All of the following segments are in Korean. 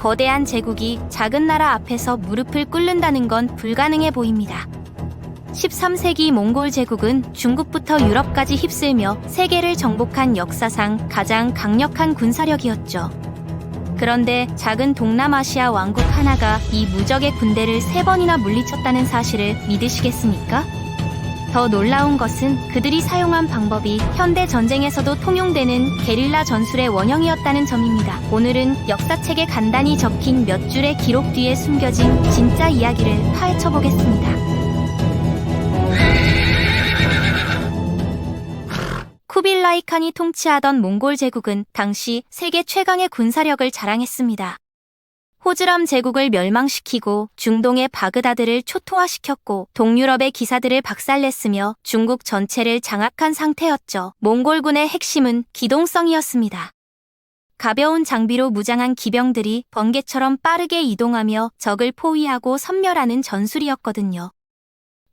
거대한 제국이 작은 나라 앞에서 무릎을 꿇는다는 건 불가능해 보입니다. 13세기 몽골 제국은 중국부터 유럽까지 휩쓸며 세계를 정복한 역사상 가장 강력한 군사력이었죠. 그런데 작은 동남아시아 왕국 하나가 이 무적의 군대를 3번이나 물리쳤다는 사실을 믿으시겠습니까? 더 놀라운 것은 그들이 사용한 방법이 현대 전쟁에서도 통용되는 게릴라 전술의 원형이었다는 점입니다. 오늘은 역사책에 간단히 적힌 몇 줄의 기록 뒤에 숨겨진 진짜 이야기를 파헤쳐 보겠습니다. 쿠빌라이 칸이 통치하던 몽골 제국은 당시 세계 최강의 군사력을 자랑했습니다. 호즈람 제국을 멸망시키고 중동의 바그다드를 초토화시켰고 동유럽의 기사들을 박살냈으며 중국 전체를 장악한 상태였죠. 몽골군의 핵심은 기동성이었습니다. 가벼운 장비로 무장한 기병들이 번개처럼 빠르게 이동하며 적을 포위하고 섬멸하는 전술이었거든요.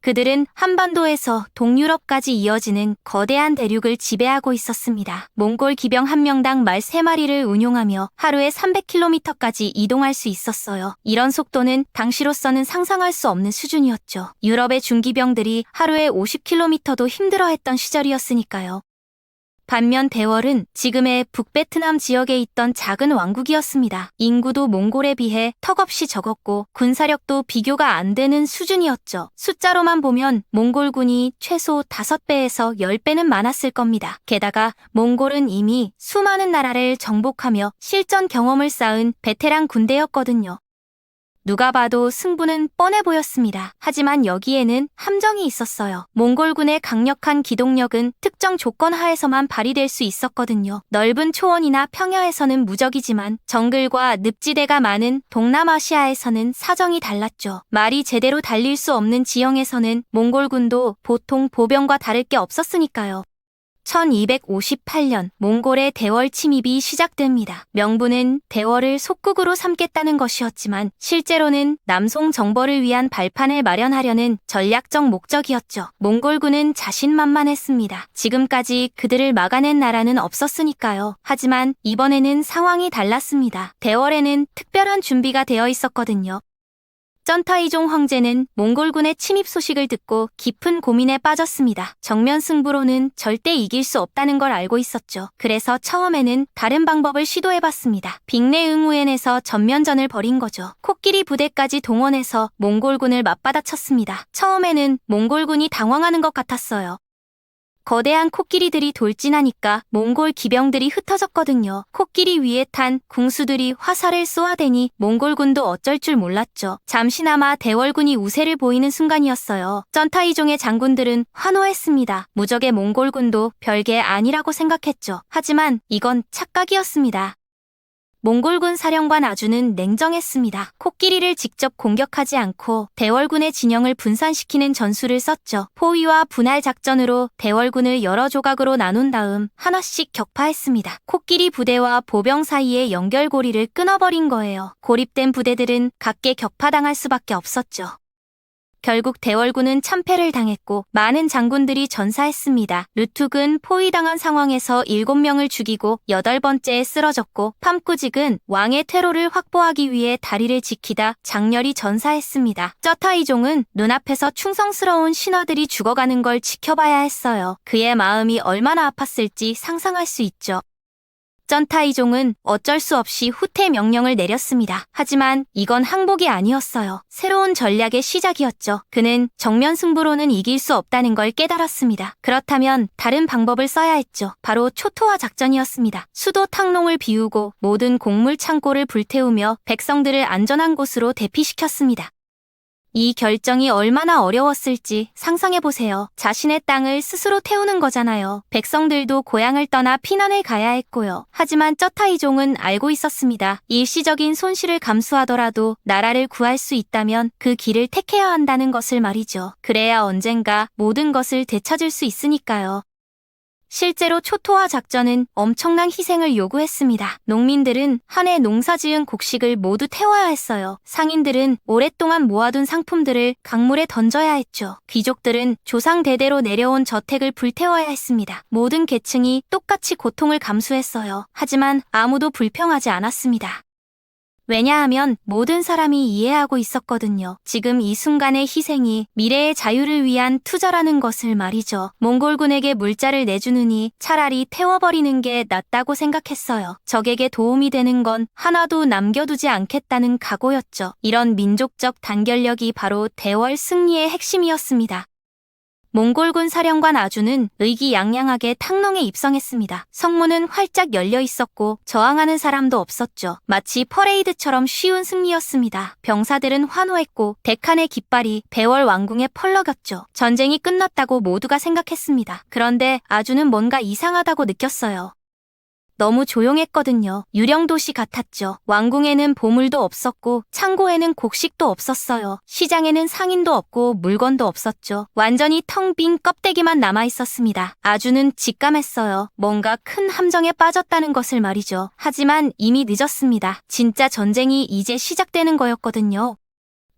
그들은 한반도에서 동유럽까지 이어지는 거대한 대륙을 지배하고 있었습니다. 몽골 기병 한 명당 말 3마리를 운용하며 하루에 300km까지 이동할 수 있었어요. 이런 속도는 당시로서는 상상할 수 없는 수준이었죠. 유럽의 중기병들이 하루에 50km도 힘들어했던 시절이었으니까요. 반면 대월은 지금의 북베트남 지역에 있던 작은 왕국이었습니다. 인구도 몽골에 비해 턱없이 적었고 군사력도 비교가 안 되는 수준이었죠. 숫자로만 보면 몽골군이 최소 5배에서 10배는 많았을 겁니다. 게다가 몽골은 이미 수많은 나라를 정복하며 실전 경험을 쌓은 베테랑 군대였거든요. 누가 봐도 승부는 뻔해 보였습니다. 하지만 여기에는 함정이 있었어요. 몽골군의 강력한 기동력은 특정 조건 하에서만 발휘될 수 있었거든요. 넓은 초원이나 평야에서는 무적이지만 정글과 늪지대가 많은 동남아시아에서는 사정이 달랐죠. 말이 제대로 달릴 수 없는 지형에서는 몽골군도 보통 보병과 다를 게 없었으니까요. 1258년 몽골의 대월 침입이 시작됩니다. 명분은 대월을 속국으로 삼겠다는 것이었지만 실제로는 남송 정벌을 위한 발판을 마련하려는 전략적 목적이었죠. 몽골군은 자신만만했습니다. 지금까지 그들을 막아낸 나라는 없었으니까요. 하지만 이번에는 상황이 달랐습니다. 대월에는 특별한 준비가 되어 있었거든요. 쩐타이종 황제는 몽골군의 침입 소식을 듣고 깊은 고민에 빠졌습니다. 정면 승부로는 절대 이길 수 없다는 걸 알고 있었죠. 그래서 처음에는 다른 방법을 시도해봤습니다. 빅내응우엔에서 전면전을 벌인 거죠. 코끼리 부대까지 동원해서 몽골군을 맞받아쳤습니다. 처음에는 몽골군이 당황하는 것 같았어요. 거대한 코끼리들이 돌진하니까 몽골 기병들이 흩어졌거든요. 코끼리 위에 탄 궁수들이 화살을 쏘아대니 몽골군도 어쩔 줄 몰랐죠. 잠시나마 대월군이 우세를 보이는 순간이었어요. 쩐타이종의 장군들은 환호했습니다. 무적의 몽골군도 별게 아니라고 생각했죠. 하지만 이건 착각이었습니다. 몽골군 사령관 아주는 냉정했습니다. 코끼리를 직접 공격하지 않고 대월군의 진영을 분산시키는 전술을 썼죠. 포위와 분할 작전으로 대월군을 여러 조각으로 나눈 다음 하나씩 격파했습니다. 코끼리 부대와 보병 사이의 연결고리를 끊어버린 거예요. 고립된 부대들은 각계 격파당할 수밖에 없었죠. 결국 대월군은 참패를 당했고 많은 장군들이 전사했습니다. 르툭은 포위당한 상황에서 7명을 죽이고 8번째에 쓰러졌고 팜꾸직은 왕의 퇴로를 확보하기 위해 다리를 지키다 장렬히 전사했습니다. 쩌타이종은 눈앞에서 충성스러운 신하들이 죽어가는 걸 지켜봐야 했어요. 그의 마음이 얼마나 아팠을지 상상할 수 있죠. 쩐타이종은 어쩔 수 없이 후퇴 명령을 내렸습니다. 하지만 이건 항복이 아니었어요. 새로운 전략의 시작이었죠. 그는 정면 승부로는 이길 수 없다는 걸 깨달았습니다. 그렇다면 다른 방법을 써야 했죠. 바로 초토화 작전이었습니다. 수도 탕롱을 비우고 모든 곡물 창고를 불태우며 백성들을 안전한 곳으로 대피시켰습니다. 이 결정이 얼마나 어려웠을지 상상해보세요. 자신의 땅을 스스로 태우는 거잖아요. 백성들도 고향을 떠나 피난을 가야 했고요. 하지만 쩌타이종은 알고 있었습니다. 일시적인 손실을 감수하더라도 나라를 구할 수 있다면 그 길을 택해야 한다는 것을 말이죠. 그래야 언젠가 모든 것을 되찾을 수 있으니까요. 실제로 초토화 작전은 엄청난 희생을 요구했습니다. 농민들은 한 해 농사지은 곡식을 모두 태워야 했어요. 상인들은 오랫동안 모아둔 상품들을 강물에 던져야 했죠. 귀족들은 조상 대대로 내려온 저택을 불태워야 했습니다. 모든 계층이 똑같이 고통을 감수했어요. 하지만 아무도 불평하지 않았습니다. 왜냐하면 모든 사람이 이해하고 있었거든요. 지금 이 순간의 희생이 미래의 자유를 위한 투자라는 것을 말이죠. 몽골군에게 물자를 내주느니 차라리 태워버리는 게 낫다고 생각했어요. 적에게 도움이 되는 건 하나도 남겨두지 않겠다는 각오였죠. 이런 민족적 단결력이 바로 대월 승리의 핵심이었습니다. 몽골군 사령관 아주는 의기양양하게 탕농에 입성했습니다. 성문은 활짝 열려 있었고 저항하는 사람도 없었죠. 마치 퍼레이드처럼 쉬운 승리였습니다. 병사들은 환호했고 백한의 깃발이 배월 왕궁에 펄럭였죠. 전쟁이 끝났다고 모두가 생각했습니다. 그런데 아주는 뭔가 이상하다고 느꼈어요. 너무 조용했거든요. 유령도시 같았죠. 왕궁에는 보물도 없었고 창고에는 곡식도 없었어요. 시장에는 상인도 없고 물건도 없었죠. 완전히 텅 빈 껍데기만 남아있었습니다. 아주는 직감했어요. 뭔가 큰 함정에 빠졌다는 것을 말이죠. 하지만 이미 늦었습니다. 진짜 전쟁이 이제 시작되는 거였거든요.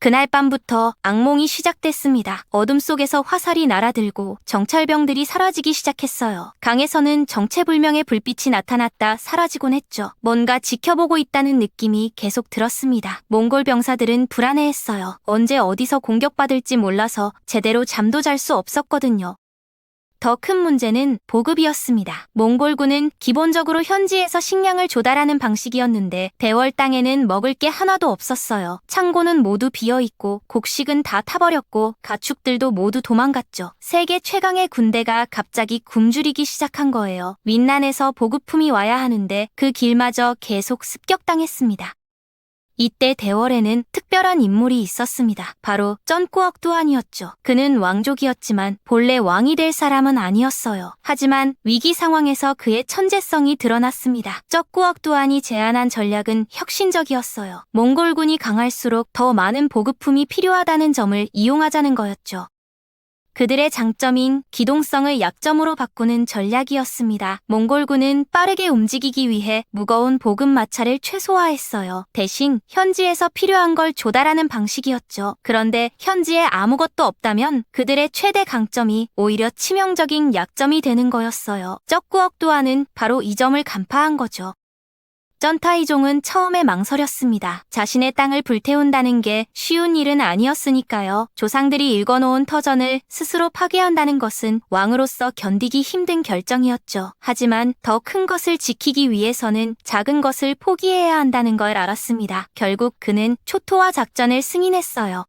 그날 밤부터 악몽이 시작됐습니다. 어둠 속에서 화살이 날아들고 정찰병들이 사라지기 시작했어요. 강에서는 정체불명의 불빛이 나타났다 사라지곤 했죠. 뭔가 지켜보고 있다는 느낌이 계속 들었습니다. 몽골 병사들은 불안해했어요. 언제 어디서 공격받을지 몰라서 제대로 잠도 잘 수 없었거든요. 더 큰 문제는 보급이었습니다. 몽골군은 기본적으로 현지에서 식량을 조달하는 방식이었는데 배월 땅에는 먹을 게 하나도 없었어요. 창고는 모두 비어있고 곡식은 다 타버렸고 가축들도 모두 도망갔죠. 세계 최강의 군대가 갑자기 굶주리기 시작한 거예요. 윈난에서 보급품이 와야 하는데 그 길마저 계속 습격당했습니다. 이때 대월에는 특별한 인물이 있었습니다. 바로 쩐꾸억두안이었죠. 그는 왕족이었지만 본래 왕이 될 사람은 아니었어요. 하지만 위기 상황에서 그의 천재성이 드러났습니다. 쩐꾸억두안이 제안한 전략은 혁신적이었어요. 몽골군이 강할수록 더 많은 보급품이 필요하다는 점을 이용하자는 거였죠. 그들의 장점인 기동성을 약점으로 바꾸는 전략이었습니다. 몽골군은 빠르게 움직이기 위해 무거운 보급 마차를 최소화했어요. 대신 현지에서 필요한 걸 조달하는 방식이었죠. 그런데 현지에 아무것도 없다면 그들의 최대 강점이 오히려 치명적인 약점이 되는 거였어요. 쩌꾸억두안은 바로 이 점을 간파한 거죠. 쩐타이종은 처음에 망설였습니다. 자신의 땅을 불태운다는 게 쉬운 일은 아니었으니까요. 조상들이 읽어놓은 터전을 스스로 파괴한다는 것은 왕으로서 견디기 힘든 결정이었죠. 하지만 더 큰 것을 지키기 위해서는 작은 것을 포기해야 한다는 걸 알았습니다. 결국 그는 초토화 작전을 승인했어요.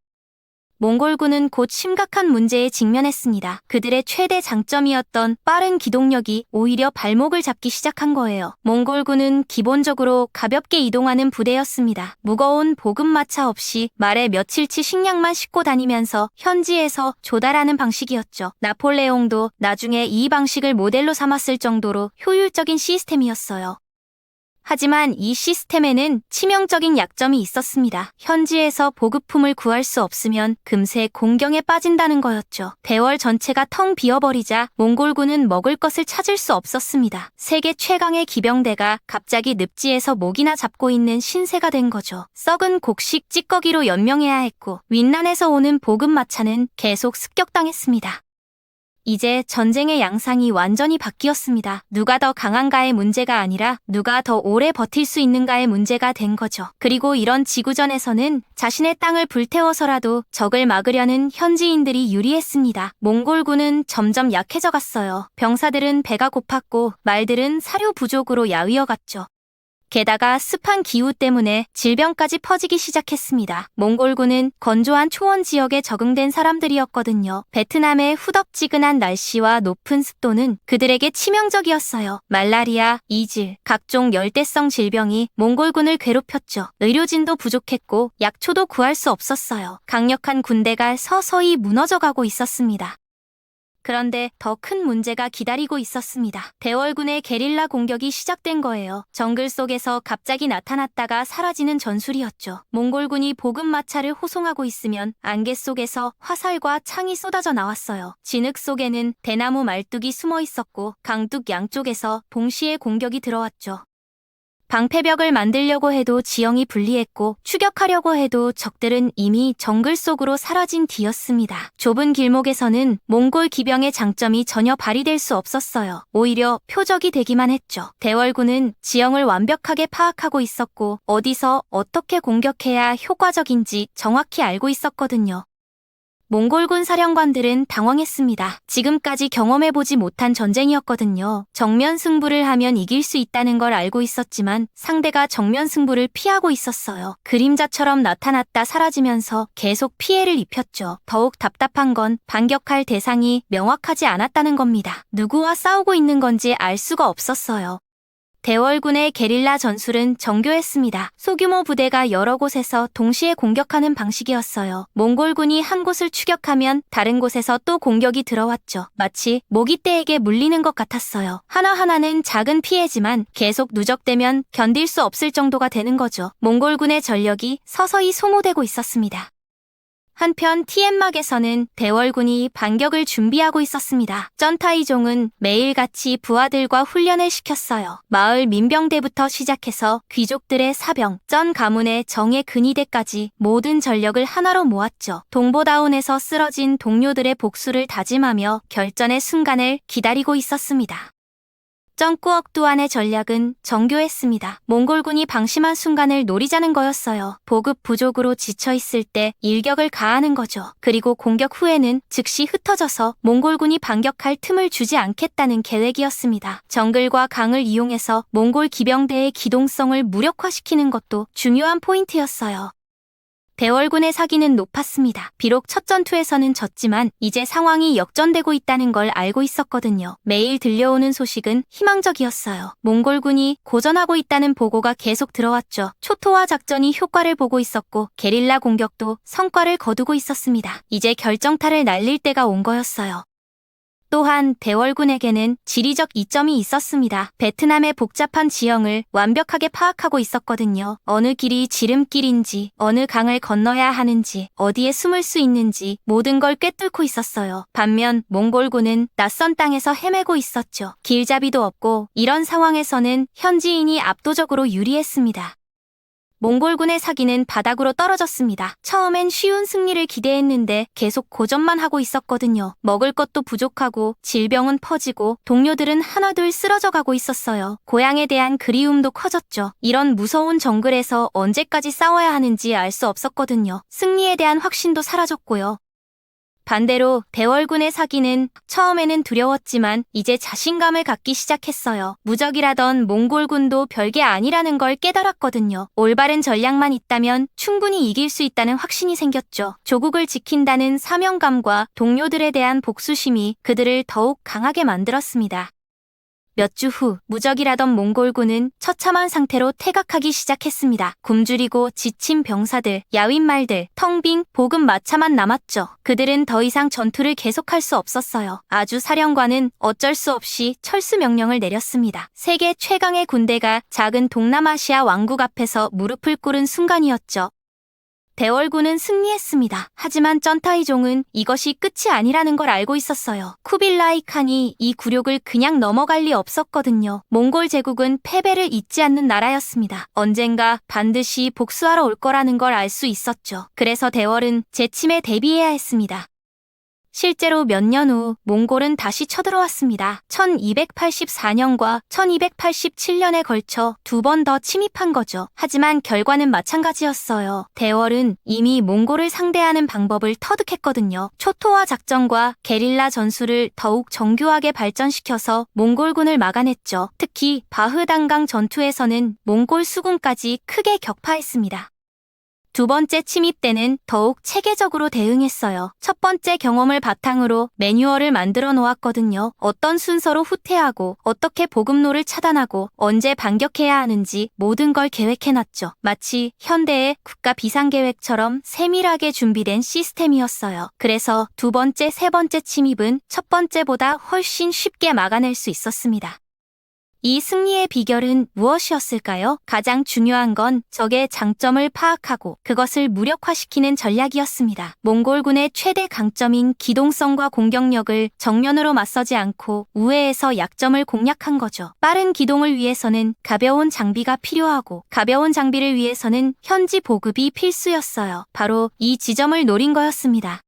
몽골군은 곧 심각한 문제에 직면했습니다. 그들의 최대 장점이었던 빠른 기동력이 오히려 발목을 잡기 시작한 거예요. 몽골군은 기본적으로 가볍게 이동하는 부대였습니다. 무거운 보급마차 없이 말에 며칠치 식량만 싣고 다니면서 현지에서 조달하는 방식이었죠. 나폴레옹도 나중에 이 방식을 모델로 삼았을 정도로 효율적인 시스템이었어요. 하지만 이 시스템에는 치명적인 약점이 있었습니다. 현지에서 보급품을 구할 수 없으면 금세 공경에 빠진다는 거였죠. 대월 전체가 텅 비어버리자 몽골군은 먹을 것을 찾을 수 없었습니다. 세계 최강의 기병대가 갑자기 늪지에서 목이나 잡고 있는 신세가 된 거죠. 썩은 곡식 찌꺼기로 연명해야 했고 윈난에서 오는 보급마차는 계속 습격당했습니다. 이제 전쟁의 양상이 완전히 바뀌었습니다. 누가 더 강한가의 문제가 아니라 누가 더 오래 버틸 수 있는가의 문제가 된 거죠. 그리고 이런 지구전에서는 자신의 땅을 불태워서라도 적을 막으려는 현지인들이 유리했습니다. 몽골군은 점점 약해져 갔어요. 병사들은 배가 고팠고 말들은 사료 부족으로 야위어갔죠. 게다가 습한 기후 때문에 질병까지 퍼지기 시작했습니다. 몽골군은 건조한 초원 지역에 적응된 사람들이었거든요. 베트남의 후덥지근한 날씨와 높은 습도는 그들에게 치명적이었어요. 말라리아, 이질, 각종 열대성 질병이 몽골군을 괴롭혔죠. 의료진도 부족했고 약초도 구할 수 없었어요. 강력한 군대가 서서히 무너져가고 있었습니다. 그런데 더 큰 문제가 기다리고 있었습니다. 대월군의 게릴라 공격이 시작된 거예요. 정글 속에서 갑자기 나타났다가 사라지는 전술이었죠. 몽골군이 보급마차를 호송하고 있으면 안개 속에서 화살과 창이 쏟아져 나왔어요. 진흙 속에는 대나무 말뚝이 숨어 있었고 강둑 양쪽에서 동시에 공격이 들어왔죠. 방패벽을 만들려고 해도 지형이 불리했고 추격하려고 해도 적들은 이미 정글 속으로 사라진 뒤였습니다. 좁은 길목에서는 몽골 기병의 장점이 전혀 발휘될 수 없었어요. 오히려 표적이 되기만 했죠. 대월군은 지형을 완벽하게 파악하고 있었고 어디서 어떻게 공격해야 효과적인지 정확히 알고 있었거든요. 몽골군 사령관들은 당황했습니다. 지금까지 경험해보지 못한 전쟁이었거든요. 정면 승부를 하면 이길 수 있다는 걸 알고 있었지만 상대가 정면 승부를 피하고 있었어요. 그림자처럼 나타났다 사라지면서 계속 피해를 입혔죠. 더욱 답답한 건 반격할 대상이 명확하지 않았다는 겁니다. 누구와 싸우고 있는 건지 알 수가 없었어요. 대월군의 게릴라 전술은 정교했습니다. 소규모 부대가 여러 곳에서 동시에 공격하는 방식이었어요. 몽골군이 한 곳을 추격하면 다른 곳에서 또 공격이 들어왔죠. 마치 모기떼에게 물리는 것 같았어요. 하나하나는 작은 피해지만 계속 누적되면 견딜 수 없을 정도가 되는 거죠. 몽골군의 전력이 서서히 소모되고 있었습니다. 한편 TM막에서는 대월군이 반격을 준비하고 있었습니다. 쩐타이종은 매일같이 부하들과 훈련을 시켰어요. 마을 민병대부터 시작해서 귀족들의 사병, 쩐 가문의 정예 근위대까지 모든 전력을 하나로 모았죠. 동보다운에서 쓰러진 동료들의 복수를 다짐하며 결전의 순간을 기다리고 있었습니다. 쩡꾸억 두안의 전략은 정교했습니다. 몽골군이 방심한 순간을 노리자는 거였어요. 보급 부족으로 지쳐있을 때 일격을 가하는 거죠. 그리고 공격 후에는 즉시 흩어져서 몽골군이 반격할 틈을 주지 않겠다는 계획이었습니다. 정글과 강을 이용해서 몽골 기병대의 기동성을 무력화시키는 것도 중요한 포인트였어요. 대월군의 사기는 높았습니다. 비록 첫 전투에서는 졌지만 이제 상황이 역전되고 있다는 걸 알고 있었거든요. 매일 들려오는 소식은 희망적이었어요. 몽골군이 고전하고 있다는 보고가 계속 들어왔죠. 초토화 작전이 효과를 보고 있었고 게릴라 공격도 성과를 거두고 있었습니다. 이제 결정타를 날릴 때가 온 거였어요. 또한 대월군에게는 지리적 이점이 있었습니다. 베트남의 복잡한 지형을 완벽하게 파악하고 있었거든요. 어느 길이 지름길인지, 어느 강을 건너야 하는지, 어디에 숨을 수 있는지 모든 걸 꿰뚫고 있었어요. 반면 몽골군은 낯선 땅에서 헤매고 있었죠. 길잡이도 없고 이런 상황에서는 현지인이 압도적으로 유리했습니다. 몽골군의 사기는 바닥으로 떨어졌습니다. 처음엔 쉬운 승리를 기대했는데 계속 고전만 하고 있었거든요. 먹을 것도 부족하고 질병은 퍼지고 동료들은 하나둘 쓰러져 가고 있었어요. 고향에 대한 그리움도 커졌죠. 이런 무서운 정글에서 언제까지 싸워야 하는지 알 수 없었거든요. 승리에 대한 확신도 사라졌고요. 반대로 대월군의 사기는 처음에는 두려웠지만 이제 자신감을 갖기 시작했어요. 무적이라던 몽골군도 별게 아니라는 걸 깨달았거든요. 올바른 전략만 있다면 충분히 이길 수 있다는 확신이 생겼죠. 조국을 지킨다는 사명감과 동료들에 대한 복수심이 그들을 더욱 강하게 만들었습니다. 몇 주 후 무적이라던 몽골군은 처참한 상태로 퇴각하기 시작했습니다. 굶주리고 지친 병사들, 야윈 말들, 텅 빈 보급 마차만 남았죠. 그들은 더 이상 전투를 계속할 수 없었어요. 아주 사령관은 어쩔 수 없이 철수 명령을 내렸습니다. 세계 최강의 군대가 작은 동남아시아 왕국 앞에서 무릎을 꿇은 순간이었죠. 대월군은 승리했습니다. 하지만 쩐타이종은 이것이 끝이 아니라는 걸 알고 있었어요. 쿠빌라이 칸이 이 굴욕을 그냥 넘어갈 리 없었거든요. 몽골 제국은 패배를 잊지 않는 나라였습니다. 언젠가 반드시 복수하러 올 거라는 걸 알 수 있었죠. 그래서 대월은 재침에 대비해야 했습니다. 실제로 몇 년 후 몽골은 다시 쳐들어왔습니다. 1284년과 1287년에 걸쳐 두 번 더 침입한 거죠. 하지만 결과는 마찬가지였어요. 대월은 이미 몽골을 상대하는 방법을 터득했거든요. 초토화 작전과 게릴라 전술을 더욱 정교하게 발전시켜서 몽골군을 막아냈죠. 특히 바흐단강 전투에서는 몽골 수군까지 크게 격파했습니다. 두 번째 침입 때는 더욱 체계적으로 대응했어요. 첫 번째 경험을 바탕으로 매뉴얼을 만들어 놓았거든요. 어떤 순서로 후퇴하고 어떻게 보급로를 차단하고 언제 반격해야 하는지 모든 걸 계획해놨죠. 마치 현대의 국가 비상계획처럼 세밀하게 준비된 시스템이었어요. 그래서 두 번째, 세 번째 침입은 첫 번째보다 훨씬 쉽게 막아낼 수 있었습니다. 이 승리의 비결은 무엇이었을까요? 가장 중요한 건 적의 장점을 파악하고 그것을 무력화시키는 전략이었습니다. 몽골군의 최대 강점인 기동성과 공격력을 정면으로 맞서지 않고 우회해서 약점을 공략한 거죠. 빠른 기동을 위해서는 가벼운 장비가 필요하고 가벼운 장비를 위해서는 현지 보급이 필수였어요. 바로 이 지점을 노린 거였습니다.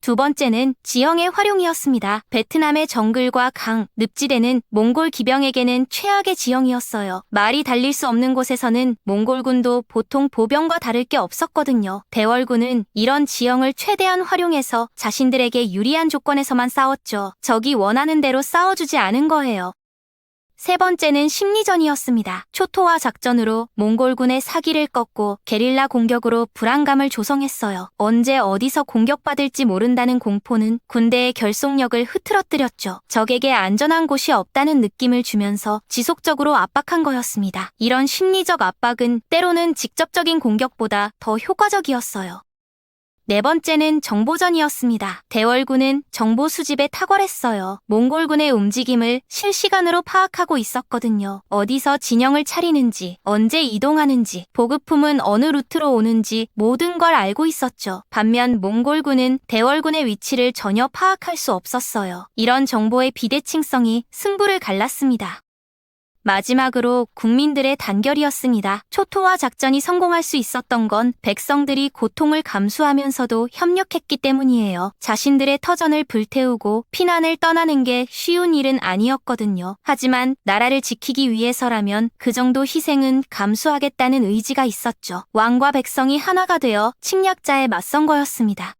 두 번째는 지형의 활용이었습니다. 베트남의 정글과 강, 늪지대는 몽골 기병에게는 최악의 지형이었어요. 말이 달릴 수 없는 곳에서는 몽골군도 보통 보병과 다를 게 없었거든요. 대월군은 이런 지형을 최대한 활용해서 자신들에게 유리한 조건에서만 싸웠죠. 적이 원하는 대로 싸워주지 않은 거예요. 세 번째는 심리전이었습니다. 초토화 작전으로 몽골군의 사기를 꺾고 게릴라 공격으로 불안감을 조성했어요. 언제 어디서 공격받을지 모른다는 공포는 군대의 결속력을 흐트러뜨렸죠. 적에게 안전한 곳이 없다는 느낌을 주면서 지속적으로 압박한 거였습니다. 이런 심리적 압박은 때로는 직접적인 공격보다 더 효과적이었어요. 네 번째는 정보전이었습니다. 대월군은 정보 수집에 탁월했어요. 몽골군의 움직임을 실시간으로 파악하고 있었거든요. 어디서 진영을 차리는지, 언제 이동하는지, 보급품은 어느 루트로 오는지 모든 걸 알고 있었죠. 반면 몽골군은 대월군의 위치를 전혀 파악할 수 없었어요. 이런 정보의 비대칭성이 승부를 갈랐습니다. 마지막으로 국민들의 단결이었습니다. 초토화 작전이 성공할 수 있었던 건 백성들이 고통을 감수하면서도 협력했기 때문이에요. 자신들의 터전을 불태우고 피난을 떠나는 게 쉬운 일은 아니었거든요. 하지만 나라를 지키기 위해서라면 그 정도 희생은 감수하겠다는 의지가 있었죠. 왕과 백성이 하나가 되어 침략자에 맞선 거였습니다.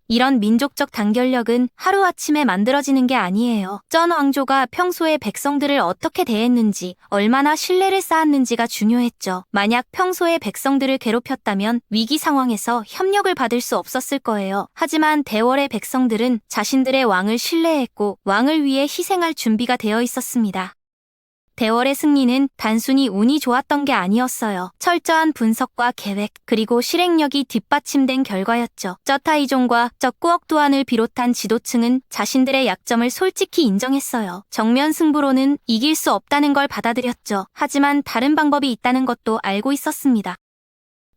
이런 민족적 단결력은 하루아침에 만들어지는 게 아니에요. 전 왕조가 평소에 백성들을 어떻게 대했는지, 얼마나 신뢰를 쌓았는지가 중요했죠. 만약 평소에 백성들을 괴롭혔다면 위기 상황에서 협력을 받을 수 없었을 거예요. 하지만 대월의 백성들은 자신들의 왕을 신뢰했고 왕을 위해 희생할 준비가 되어 있었습니다. 대월의 승리는 단순히 운이 좋았던 게 아니었어요. 철저한 분석과 계획, 그리고 실행력이 뒷받침된 결과였죠. 쩌타이종과 쩌꾸억두안을 비롯한 지도층은 자신들의 약점을 솔직히 인정했어요. 정면 승부로는 이길 수 없다는 걸 받아들였죠. 하지만 다른 방법이 있다는 것도 알고 있었습니다.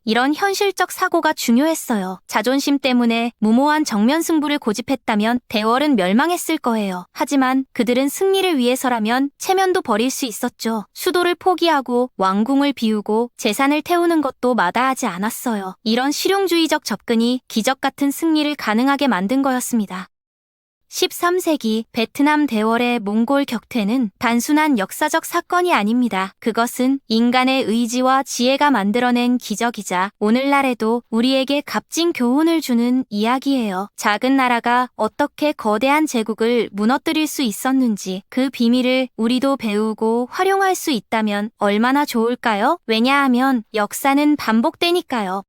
이런 현실적 사고가 중요했어요. 자존심 때문에 무모한 정면 승부를 고집했다면 대월은 멸망했을 거예요. 하지만 그들은 승리를 위해서라면 체면도 버릴 수 있었죠. 수도를 포기하고 왕궁을 비우고 재산을 태우는 것도 마다하지 않았어요. 이런 실용주의적 접근이 기적 같은 승리를 가능하게 만든 거였습니다. 13세기 베트남 대월의 몽골 격퇴는 단순한 역사적 사건이 아닙니다. 그것은 인간의 의지와 지혜가 만들어낸 기적이자 오늘날에도 우리에게 값진 교훈을 주는 이야기예요. 작은 나라가 어떻게 거대한 제국을 무너뜨릴 수 있었는지 그 비밀을 우리도 배우고 활용할 수 있다면 얼마나 좋을까요? 왜냐하면 역사는 반복되니까요.